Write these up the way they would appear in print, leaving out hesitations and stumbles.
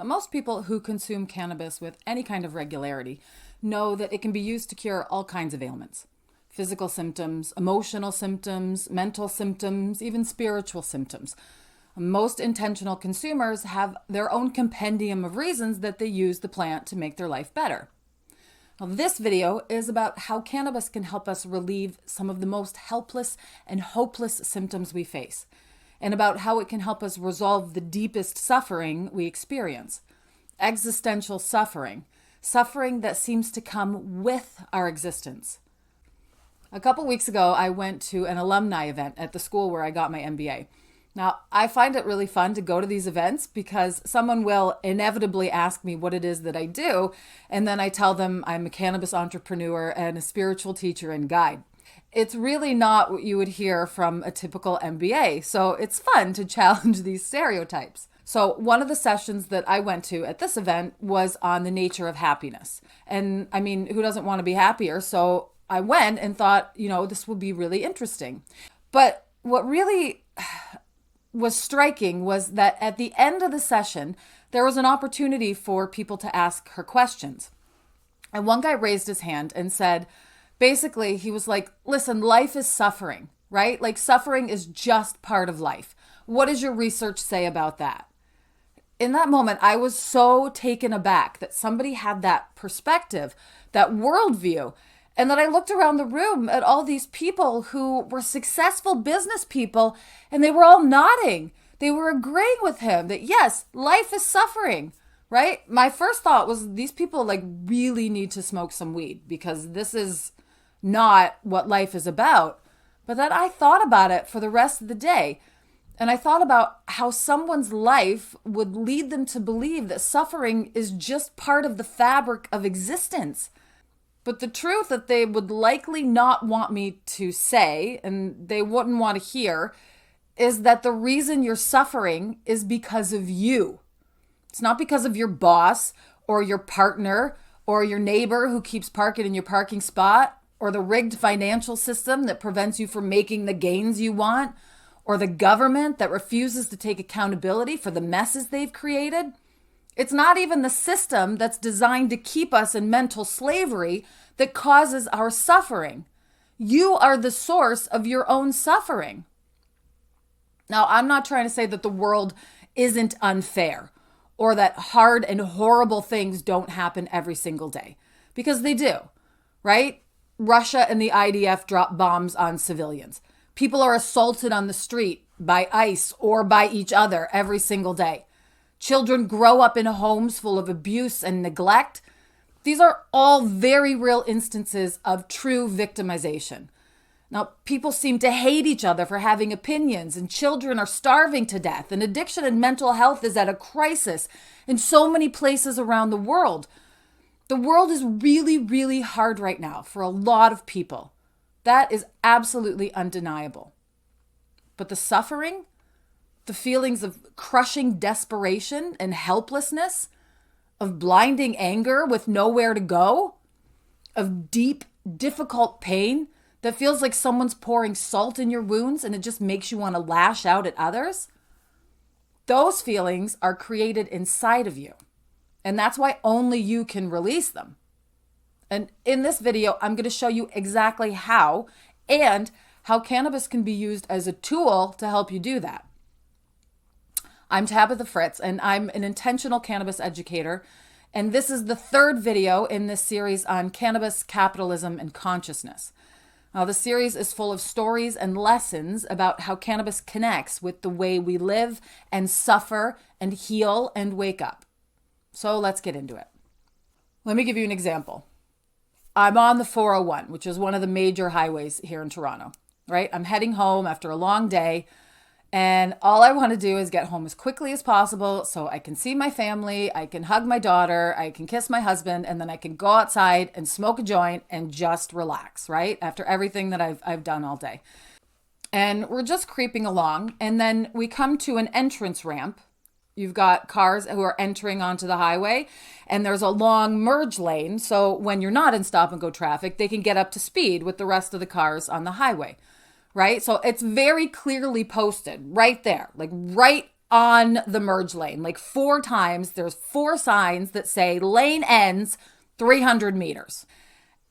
Most people who consume cannabis with any kind of regularity know that it can be used to cure all kinds of ailments. Physical symptoms, emotional symptoms, mental symptoms, even spiritual symptoms. Most intentional consumers have their own compendium of reasons that they use the plant to make their life better. Now, this video is about how cannabis can help us relieve some of the most helpless and hopeless symptoms we face, and about how it can help us resolve the deepest suffering we experience. Existential suffering, suffering that seems to come with our existence. A couple weeks ago, I went to an alumni event at the school where I got my MBA. Now, I find it really fun to go to these events because someone will inevitably ask me what it is that I do, and then I tell them I'm a cannabis entrepreneur and a spiritual teacher and guide. It's really not what you would hear from a typical MBA, so it's fun to challenge these stereotypes. So one of the sessions that I went to at this event was on the nature of happiness. And I mean, who doesn't want to be happier? So I went and thought, this will be really interesting. But what really was striking was that at the end of the session, there was an opportunity for people to ask her questions. And one guy raised his hand and said, basically, he was like, listen, life is suffering, right? Like suffering is just part of life. What does your research say about that? In that moment, I was so taken aback that somebody had that perspective, that worldview, and that I looked around the room at all these people who were successful business people, and they were all nodding. They were agreeing with him that yes, life is suffering, right? My first thought was these people really need to smoke some weed because this is not what life is about. But then I thought about it for the rest of the day. And I thought about how someone's life would lead them to believe that suffering is just part of the fabric of existence. But the truth that they would likely not want me to say, and they wouldn't want to hear, is that the reason you're suffering is because of you. It's not because of your boss or your partner or your neighbor who keeps parking in your parking spot or the rigged financial system that prevents you from making the gains you want or the government that refuses to take accountability for the messes they've created. It's not even the system that's designed to keep us in mental slavery that causes our suffering. You are the source of your own suffering. Now, I'm not trying to say that the world isn't unfair or that hard and horrible things don't happen every single day, because they do, right? Russia and the IDF drop bombs on civilians. People are assaulted on the street by ICE or by each other every single day. Children grow up in homes full of abuse and neglect. These are all very real instances of true victimization. Now, people seem to hate each other for having opinions, and children are starving to death, and addiction and mental health is at a crisis in so many places around the world. The world is really, really hard right now for a lot of people. That is absolutely undeniable. But the suffering, the feelings of crushing desperation and helplessness, of blinding anger with nowhere to go, of deep, difficult pain that feels like someone's pouring salt in your wounds and it just makes you want to lash out at others, those feelings are created inside of you. And that's why only you can release them. And in this video, I'm going to show you exactly how and how cannabis can be used as a tool to help you do that. I'm Tabitha Fritz, and I'm an intentional cannabis educator. And this is the third video in this series on cannabis, capitalism, and consciousness. Now, the series is full of stories and lessons about how cannabis connects with the way we live and suffer and heal and wake up. So let's get into it. Let me give you an example. I'm on the 401, which is one of the major highways here in Toronto, right? I'm heading home after a long day, and all I want to do is get home as quickly as possible so I can see my family, I can hug my daughter, I can kiss my husband, and then I can go outside and smoke a joint and just relax, right? After everything that I've done all day. And we're just creeping along, and then we come to an entrance ramp. You've got cars who are entering onto the highway, and there's a long merge lane. So when you're not in stop and go traffic, they can get up to speed with the rest of the cars on the highway, right? So it's very clearly posted right there, like right on the merge lane. Like 4 times, there's 4 signs that say lane ends 300 meters.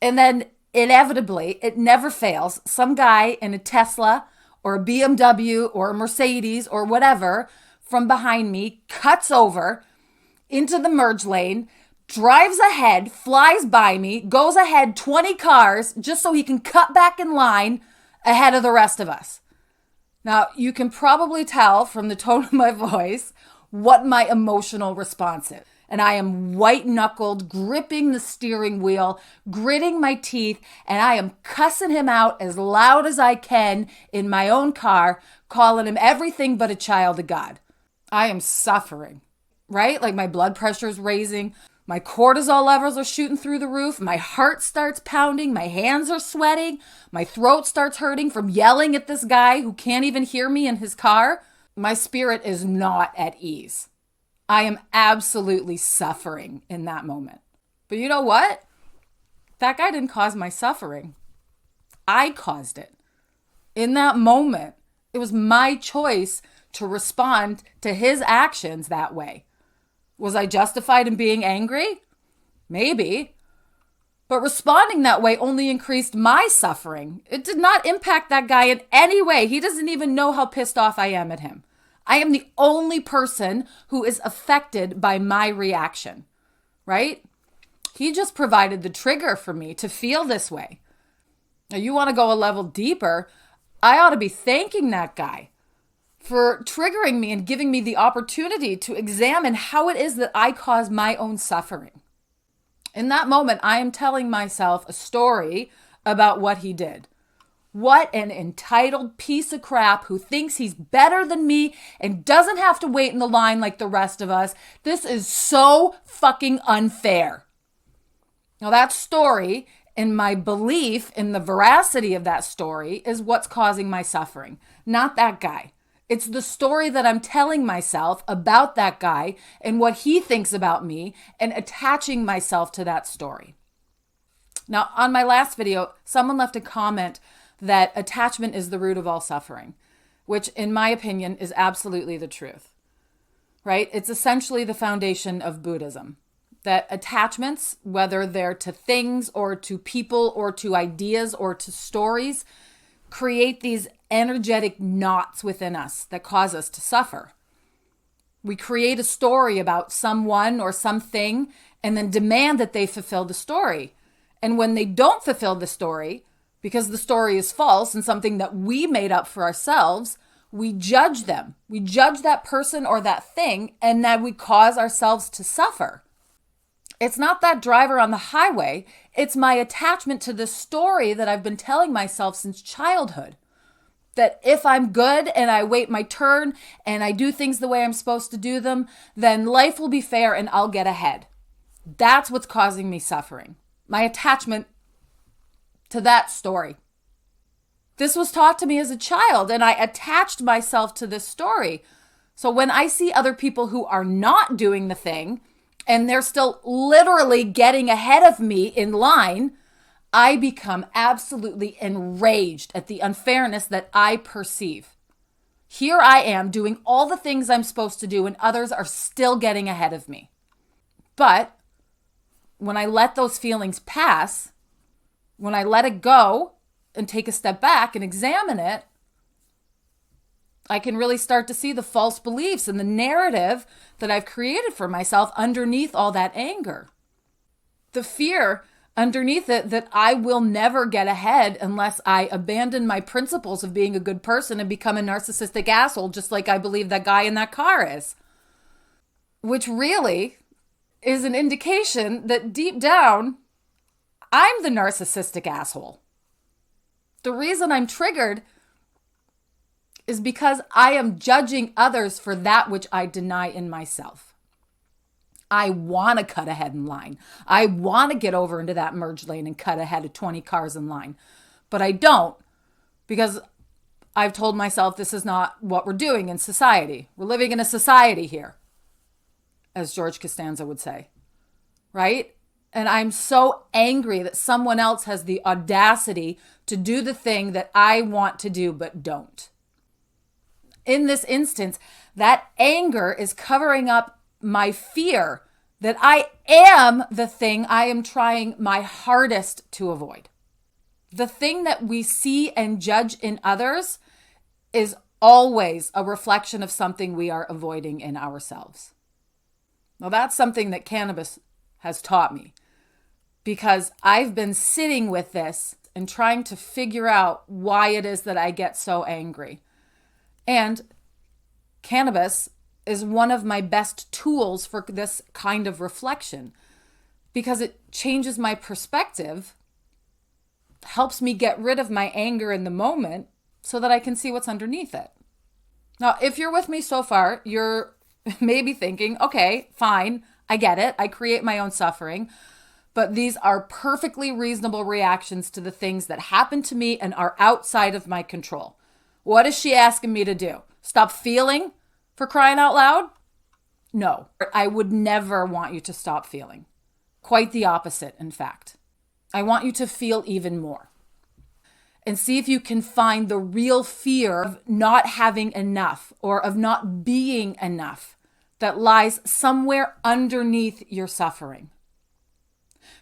And then inevitably, it never fails, some guy in a Tesla or a BMW or a Mercedes or whatever from behind me cuts over into the merge lane, drives ahead, flies by me, goes ahead 20 cars just so he can cut back in line ahead of the rest of us. Now, you can probably tell from the tone of my voice what my emotional response is. And I am white-knuckled, gripping the steering wheel, gritting my teeth, and I am cussing him out as loud as I can in my own car, calling him everything but a child of God. I am suffering, right? Like my blood pressure is raising. My cortisol levels are shooting through the roof. My heart starts pounding. My hands are sweating. My throat starts hurting from yelling at this guy who can't even hear me in his car. My spirit is not at ease. I am absolutely suffering in that moment. But you know what? That guy didn't cause my suffering. I caused it. In that moment, it was my choice to respond to his actions that way. Was I justified in being angry? Maybe. But responding that way only increased my suffering. It did not impact that guy in any way. He doesn't even know how pissed off I am at him. I am the only person who is affected by my reaction, right? He just provided the trigger for me to feel this way. Now, you want to go a level deeper, I ought to be thanking that guy for triggering me and giving me the opportunity to examine how it is that I cause my own suffering. In that moment, I am telling myself a story about what he did. What an entitled piece of crap who thinks he's better than me and doesn't have to wait in the line like the rest of us. This is so fucking unfair. Now, that story and my belief in the veracity of that story is what's causing my suffering, not that guy. It's the story that I'm telling myself about that guy and what he thinks about me and attaching myself to that story. Now, on my last video, someone left a comment that attachment is the root of all suffering, which in my opinion is absolutely the truth, right? It's essentially the foundation of Buddhism, that attachments, whether they're to things or to people or to ideas or to stories, create these energetic knots within us that cause us to suffer. We create a story about someone or something and then demand that they fulfill the story. And when they don't fulfill the story, because the story is false and something that we made up for ourselves, we judge them. We judge that person or that thing, and then we cause ourselves to suffer. It's not that driver on the highway. It's my attachment to this story that I've been telling myself since childhood. That if I'm good and I wait my turn and I do things the way I'm supposed to do them, then life will be fair and I'll get ahead. That's what's causing me suffering. My attachment to that story. This was taught to me as a child, and I attached myself to this story. So when I see other people who are not doing the thing, and they're still literally getting ahead of me in line, I become absolutely enraged at the unfairness that I perceive. Here I am doing all the things I'm supposed to do, and others are still getting ahead of me. But when I let those feelings pass, when I let it go and take a step back and examine it, I can really start to see the false beliefs and the narrative that I've created for myself underneath all that anger. The fear underneath it that I will never get ahead unless I abandon my principles of being a good person and become a narcissistic asshole, just like I believe that guy in that car is. Which really is an indication that deep down, I'm the narcissistic asshole. The reason I'm triggered is because I am judging others for that which I deny in myself. I want to cut ahead in line. I want to get over into that merge lane and cut ahead of 20 cars in line. But I don't, because I've told myself this is not what we're doing in society. We're living in a society here, as George Costanza would say, right? And I'm so angry that someone else has the audacity to do the thing that I want to do but don't. In this instance, That anger is covering up my fear that I am the thing I am trying my hardest to avoid. The thing that we see and judge in others is always a reflection of something we are avoiding in ourselves. Now, that's something that cannabis has taught me, because I've been sitting with this and trying to figure out why it is that I get so angry. And cannabis is one of my best tools for this kind of reflection, because it changes my perspective, helps me get rid of my anger in the moment so that I can see what's underneath it. Now, if you're with me so far, you're maybe thinking, okay, fine, I get it. I create my own suffering, but these are perfectly reasonable reactions to the things that happen to me and are outside of my control. What is she asking me to do? Stop feeling, for crying out loud? No, I would never want you to stop feeling. Quite the opposite, in fact. I want you to feel even more. And see if you can find the real fear of not having enough or of not being enough that lies somewhere underneath your suffering.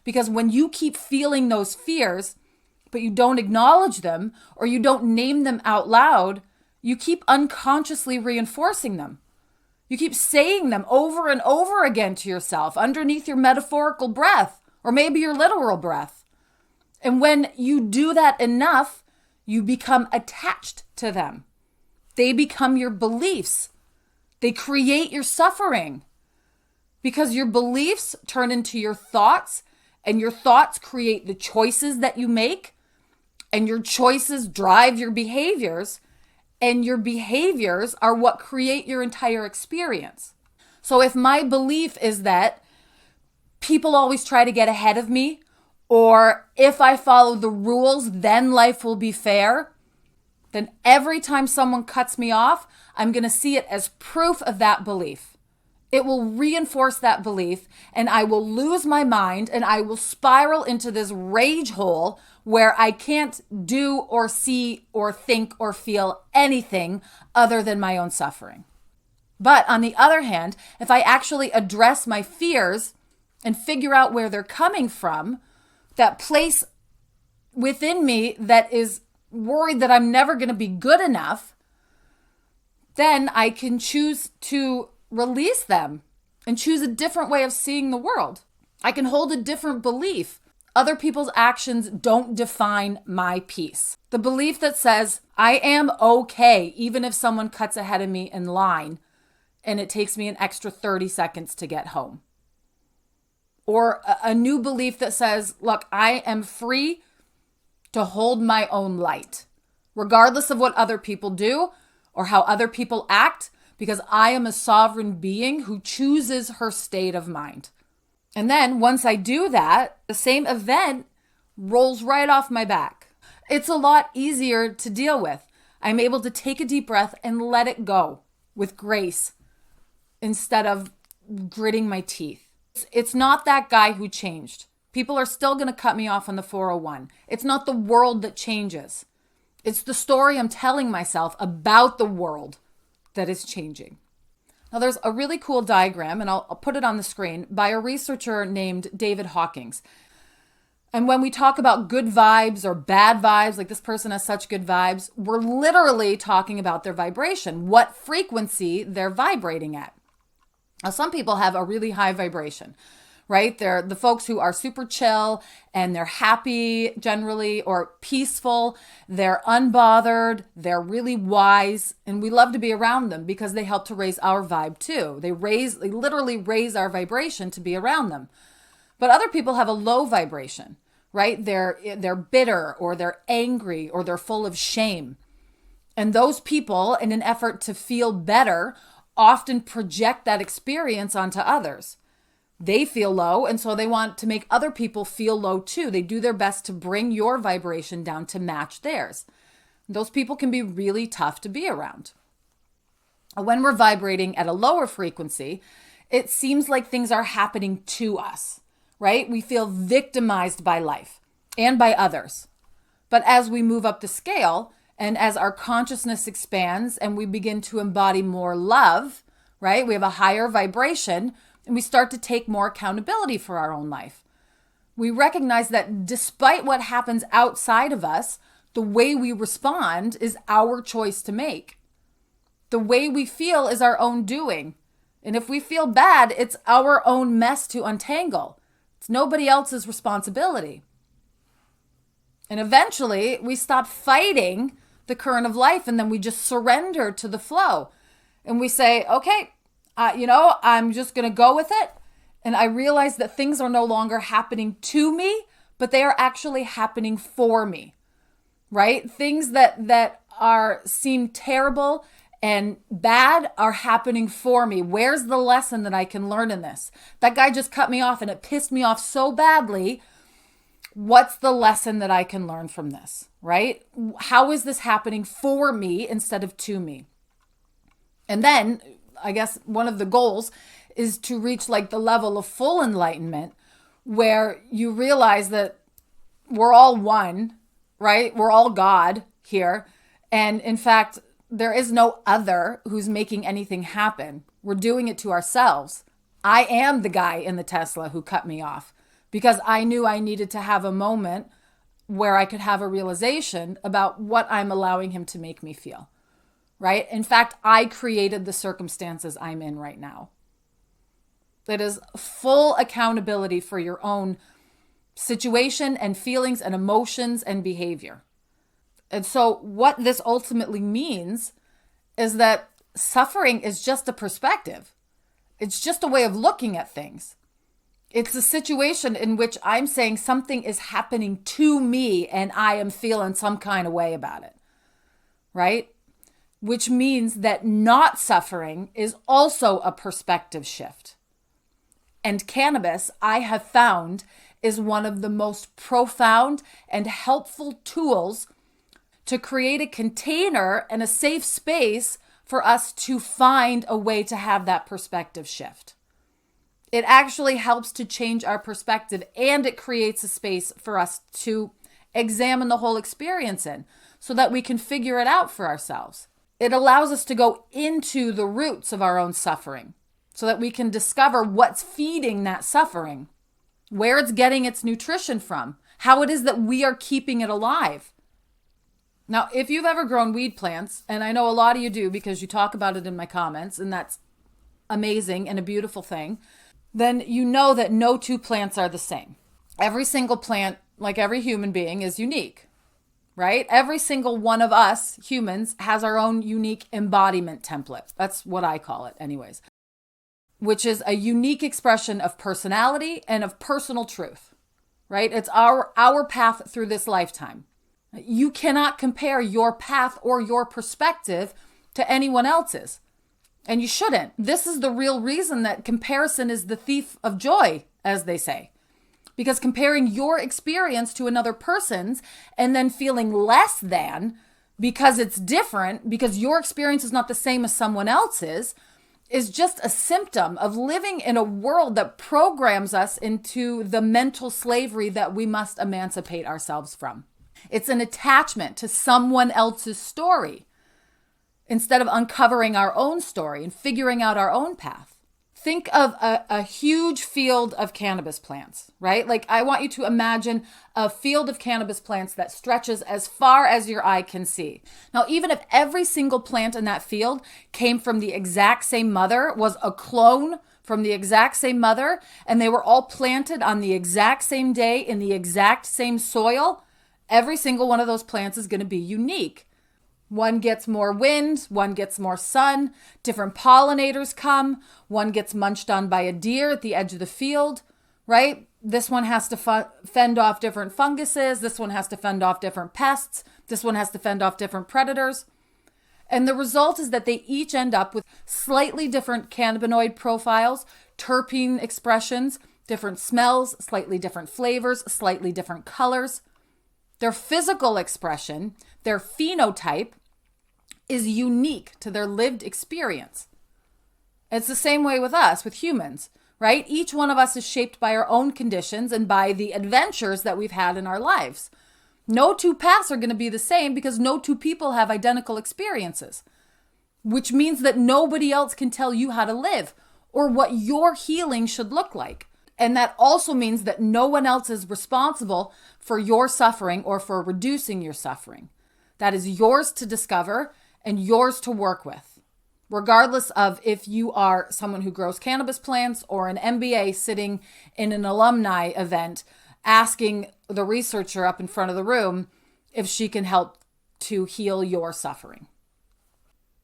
Because when you keep feeling those fears, but you don't acknowledge them or you don't name them out loud, you keep unconsciously reinforcing them. You keep saying them over and over again to yourself underneath your metaphorical breath or maybe your literal breath. And when you do that enough, you become attached to them. They become your beliefs. They create your suffering, because your beliefs turn into your thoughts, and your thoughts create the choices that you make, and your choices drive your behaviors, and your behaviors are what create your entire experience. So if my belief is that people always try to get ahead of me, or if I follow the rules, then life will be fair, then every time someone cuts me off, I'm going to see it as proof of that belief. It will reinforce that belief, and I will lose my mind, and I will spiral into this rage hole where I can't do or see or think or feel anything other than my own suffering. But on the other hand, if I actually address my fears and figure out where they're coming from, that place within me that is worried that I'm never going to be good enough, then I can choose to release them and choose a different way of seeing the world. I can hold a different belief. Other people's actions don't define my peace. The belief that says, I am okay even if someone cuts ahead of me in line and it takes me an extra 30 seconds to get home. Or a new belief that says, look, I am free to hold my own light, regardless of what other people do or how other people act, because I am a sovereign being who chooses her state of mind. And then once I do that, the same event rolls right off my back. It's a lot easier to deal with. I'm able to take a deep breath and let it go with grace instead of gritting my teeth. It's not that guy who changed. People are still going to cut me off on the 401. It's not the world that changes. It's the story I'm telling myself about the world that is changing. Now, there's a really cool diagram, and I'll put it on the screen, by a researcher named David Hawkins. And when we talk about good vibes or bad vibes, like this person has such good vibes, we're literally talking about their vibration, what frequency they're vibrating at. Now, some people have a really high vibration, right? They're the folks who are super chill and they're happy generally, or peaceful. They're unbothered. They're really wise. And we love to be around them because they help to raise our vibe too. They literally raise our vibration to be around them. But other people have a low vibration, right? They're bitter, or they're angry, or they're full of shame. And those people, in an effort to feel better, often project that experience onto others. They feel low, and so they want to make other people feel low too. They do their best to bring your vibration down to match theirs. Those people can be really tough to be around. When we're vibrating at a lower frequency, it seems like things are happening to us, right? We feel victimized by life and by others. But as we move up the scale And as our consciousness expands and we begin to embody more love, right? We have a higher vibration and we start to take more accountability for our own life. We recognize that despite what happens outside of us, the way we respond is our choice to make. The way we feel is our own doing. And if we feel bad, it's our own mess to untangle. It's nobody else's responsibility. And eventually we stop fighting the current of life and then we just surrender to the flow. And we say, okay, I'm just going to go with it. And I realize that things are no longer happening to me, but they are actually happening for me, right? Things that seem terrible and bad are happening for me. Where's the lesson that I can learn in this? That guy just cut me off and it pissed me off so badly. What's the lesson that I can learn from this, right? How is this happening for me instead of to me? And then I guess one of the goals is to reach like the level of full enlightenment where you realize that we're all one, right? We're all God here. And in fact, there is no other who's making anything happen. We're doing it to ourselves. I am the guy in the Tesla who cut me off because I knew I needed to have a moment where I could have a realization about what I'm allowing him to make me feel, right? In fact, I created the circumstances I'm in right now. It is full accountability for your own situation and feelings and emotions and behavior. And so what this ultimately means is that suffering is just a perspective. It's just a way of looking at things. It's a situation in which I'm saying something is happening to me and I am feeling some kind of way about it, right? Which means that not suffering is also a perspective shift. And cannabis, I have found, is one of the most profound and helpful tools to create a container and a safe space for us to find a way to have that perspective shift. It actually helps to change our perspective and it creates a space for us to examine the whole experience in so that we can figure it out for ourselves. It allows us to go into the roots of our own suffering so that we can discover what's feeding that suffering, where it's getting its nutrition from, how it is that we are keeping it alive. Now, if you've ever grown weed plants, and I know a lot of you do because you talk about it in my comments, and that's amazing and a beautiful thing, then you know that no two plants are the same. Every single plant, like every human being, is unique, right? Every single one of us humans has our own unique embodiment template. That's what I call it anyways, which is a unique expression of personality and of personal truth, right? It's our path through this lifetime. You cannot compare your path or your perspective to anyone else's. And you shouldn't. This is the real reason that comparison is the thief of joy, as they say. Because comparing your experience to another person's and then feeling less than because it's different, because your experience is not the same as someone else's, is just a symptom of living in a world that programs us into the mental slavery that we must emancipate ourselves from. It's an attachment to someone else's story instead of uncovering our own story and figuring out our own path. Think of a huge field of cannabis plants, right? Like I want you to imagine a field of cannabis plants that stretches as far as your eye can see. Now, even if every single plant in that field came from the exact same mother, was a clone from the exact same mother, and they were all planted on the exact same day in the exact same soil, every single one of those plants is going to be unique. One gets more wind, one gets more sun, different pollinators come, one gets munched on by a deer at the edge of the field, right? This one has to fend off different funguses, this one has to fend off different pests, this one has to fend off different predators. And the result is that they each end up with slightly different cannabinoid profiles, terpene expressions, different smells, slightly different flavors, slightly different colors. Their physical expression, their phenotype, is unique to their lived experience. It's the same way with us, with humans, right? Each one of us is shaped by our own conditions and by the adventures that we've had in our lives. No two paths are going to be the same because no two people have identical experiences, which means that nobody else can tell you how to live or what your healing should look like. And that also means that no one else is responsible for your suffering or for reducing your suffering. That is yours to discover and yours to work with, regardless of if you are someone who grows cannabis plants or an MBA sitting in an alumni event asking the researcher up in front of the room if she can help to heal your suffering.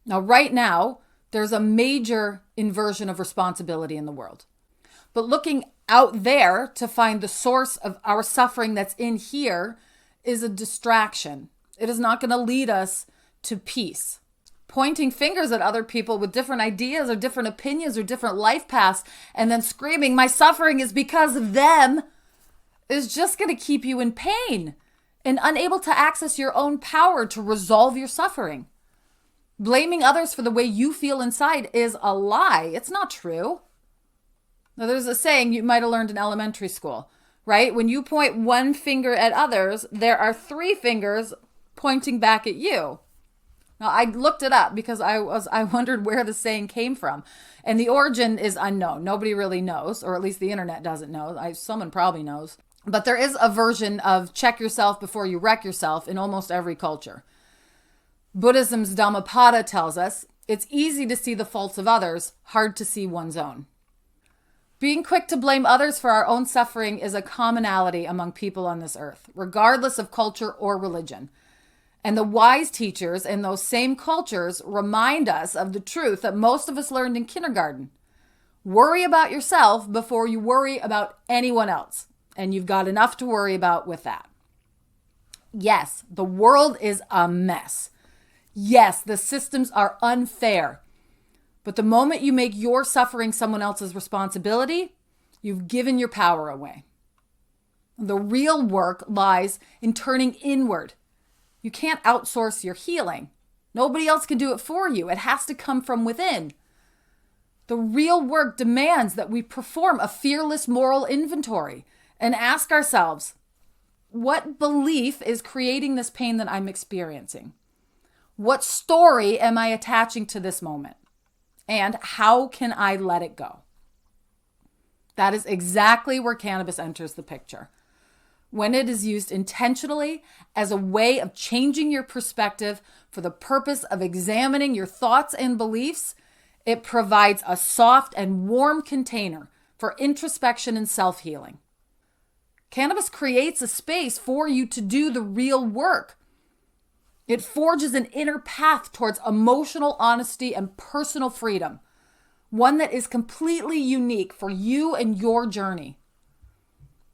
Now, right now, there's a major inversion of responsibility in the world. But looking out there to find the source of our suffering that's in here is a distraction. It is not going to lead us to peace. Pointing fingers at other people with different ideas or different opinions or different life paths and then screaming, my suffering is because of them, is just going to keep you in pain and unable to access your own power to resolve your suffering. Blaming others for the way you feel inside is a lie. It's not true. Now, there's a saying you might have learned in elementary school, right? When you point one finger at others, there are three fingers pointing back at you. Now, I looked it up because I wondered where the saying came from. And the origin is unknown. Nobody really knows, or at least the internet doesn't know. Someone probably knows. But there is a version of check yourself before you wreck yourself in almost every culture. Buddhism's Dhammapada tells us it's easy to see the faults of others, hard to see one's own. Being quick to blame others for our own suffering is a commonality among people on this earth, regardless of culture or religion. And the wise teachers in those same cultures remind us of the truth that most of us learned in kindergarten. Worry about yourself before you worry about anyone else. And you've got enough to worry about with that. Yes, the world is a mess. Yes, the systems are unfair. But the moment you make your suffering someone else's responsibility, you've given your power away. The real work lies in turning inward. You can't outsource your healing. Nobody else can do it for you. It has to come from within. The real work demands that we perform a fearless moral inventory and ask ourselves, what belief is creating this pain that I'm experiencing? What story am I attaching to this moment? And how can I let it go? That is exactly where cannabis enters the picture. When it is used intentionally as a way of changing your perspective for the purpose of examining your thoughts and beliefs, it provides a soft and warm container for introspection and self-healing. Cannabis creates a space for you to do the real work. It forges an inner path towards emotional honesty and personal freedom, one that is completely unique for you and your journey.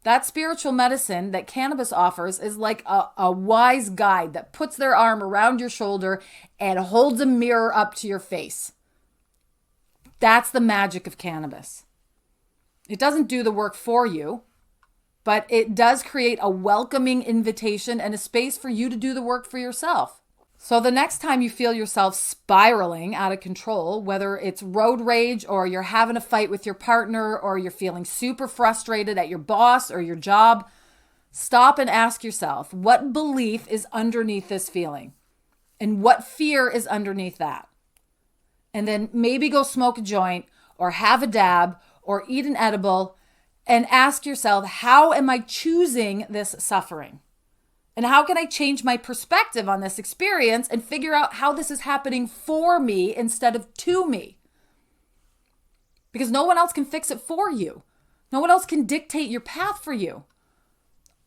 That spiritual medicine that cannabis offers is like a wise guide that puts their arm around your shoulder and holds a mirror up to your face. That's the magic of cannabis. It doesn't do the work for you, but it does create a welcoming invitation and a space for you to do the work for yourself. So the next time you feel yourself spiraling out of control, whether it's road rage or you're having a fight with your partner or you're feeling super frustrated at your boss or your job, stop and ask yourself, what belief is underneath this feeling? And what fear is underneath that? And then maybe go smoke a joint or have a dab or eat an edible and ask yourself, how am I choosing this suffering? And how can I change my perspective on this experience and figure out how this is happening for me instead of to me? Because no one else can fix it for you. No one else can dictate your path for you.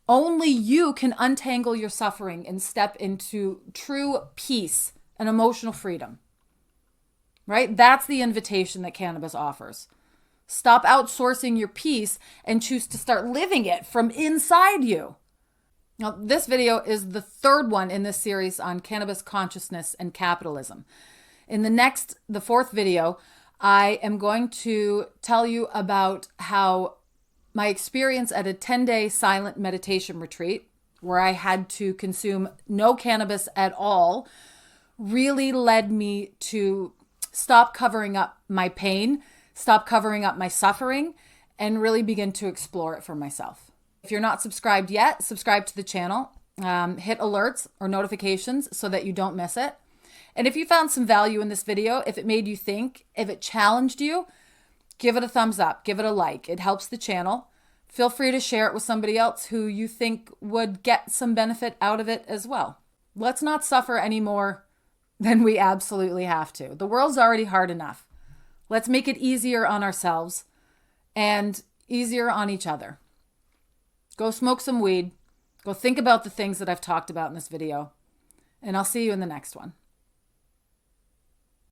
Only you can untangle your suffering and step into true peace and emotional freedom. Right? That's the invitation that cannabis offers. Stop outsourcing your peace and choose to start living it from inside you. Now, this video is the third one in this series on cannabis consciousness and capitalism. In the fourth video, I am going to tell you about how my experience at a 10-day silent meditation retreat, where I had to consume no cannabis at all, really led me to stop covering up my pain, stop covering up my suffering, and really begin to explore it for myself. If you're not subscribed yet, subscribe to the channel. Hit alerts or notifications so that you don't miss it. And if you found some value in this video, if it made you think, if it challenged you, give it a thumbs up, give it a like. It helps the channel. Feel free to share it with somebody else who you think would get some benefit out of it as well. Let's not suffer any more than we absolutely have to. The world's already hard enough. Let's make it easier on ourselves and easier on each other. Go smoke some weed. Go think about the things that I've talked about in this video. And I'll see you in the next one.